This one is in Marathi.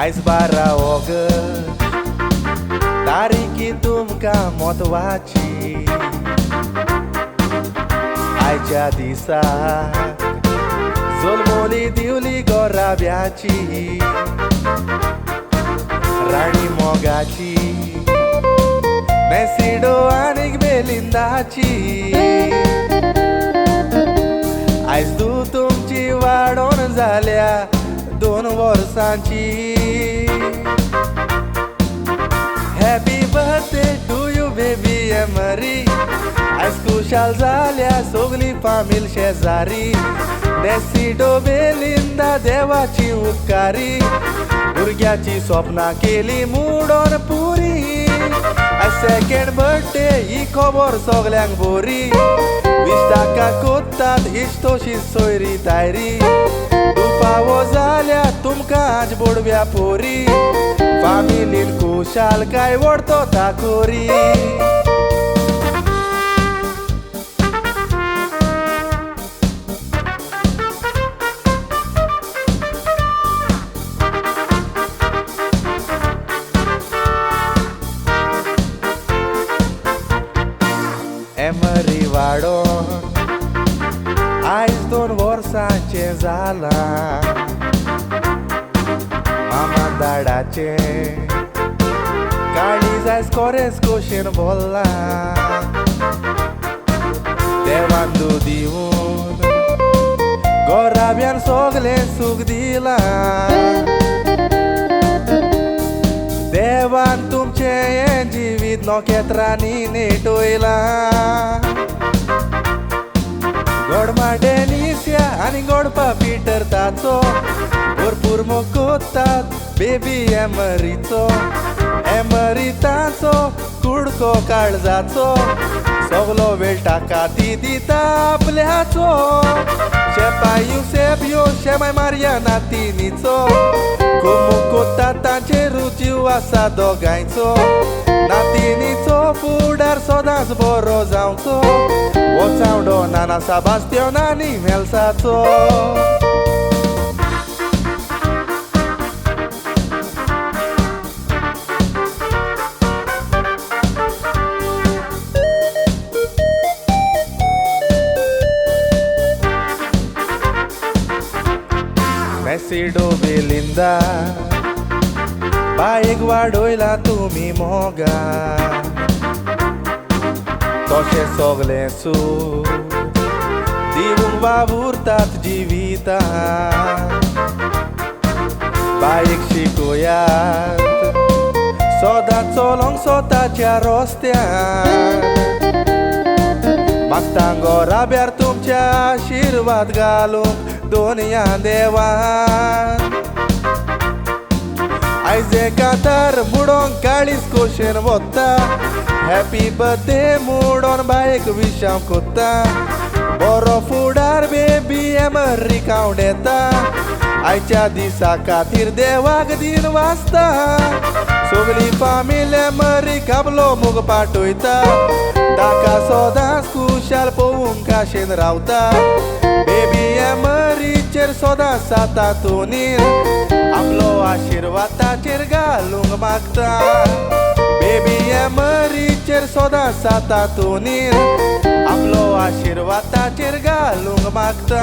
आयज 12 ऑगस्ट तारीखी तुमकां म्हत्वाची. आयच्या दिसाक जल्मोली दिवली गोराब्याची. राणी मोगाची मेसिडो आनीक बेलिंदाची. आयज तूं तुमची वाडोवन जाल्या 2 वर्सांची. Happy birthday to you baby Emery. आयज खुशाल जाल्या सगळी फामील शेजारी. मेसिडो बेलिंदा देवाची उपकारी. भुरग्याची स्वप्नां केली मुडोन पुरी. आयज सेकंड बर्थडे ही खबर सगल्यांक बरी. 20 ताका कोत्तात इश्तोशी सोयरी तायरी. दुपावो जाल्या तुमकां आज बोडव्या पोरी. फामिलीन खुशाल काय वडतो ताकोरी. एमरी वाडोन आयज 2 वर्सांचे जाला. मामा दाडाचे काळीज आयज कोरेस कोशेन बोल्ला. देवान दूद दिवन गोराब्यान सगलें सूख दिला. देवान तुमचे हें जिवीत नोखेत्रांनी नेटोयला. गोडमा डेनिसिया आनी गोडपा पिटर ताचो भरपूर मोग कोत्तात बेबी एमरीचो. एमरी ताचो कुडको काळजाचो. सगलो वेळ ताका ती दिता आपल्याचो. शेपाय युसेबियो शेमाय मारिया नातिनीचो. खूब कोत्तात तांचेर जीव आसा दोगांयचो. नातिनीचो फुडार सदांच बरो जावचो. वचावडो नाना साबास्त्यो नानी मेल्साचो. मेसिडो बेलिंदा बायेक वाडोयला तुमी मोगा. तशें सगलें सूख दिवूंक वावुरतात जिविता. बायेक शिकोयात सदांच चलोंक स्वताच्या रस्त्यार. मागता गोराब्यार तुमच्या आशिर्वाद घालूंक दोनया देवान. आयज एकांतार मुडोन काळीज कोशेन वता. हॅपी बर्थडे मुडोन बायेक विशांव कोत्ता. बरो फुडार बेबी एमरी कावंड येता. आयच्या दिसा खातीर देवाक दिन वाचता. सगळी फामील एमरी काबलो मोग पाठयता. ताका सदांच खुशाल पळोवंक काशेन रावता. बेबी एमरीचेर सदांच जाता तोनीर. आपलो आशिर्वाद ताचेर घालूंक मागता. बेबी एमरीचेर सदांच जाता तोनीर. आपलो आशिर्वाद ताचेर घालूंक मागता.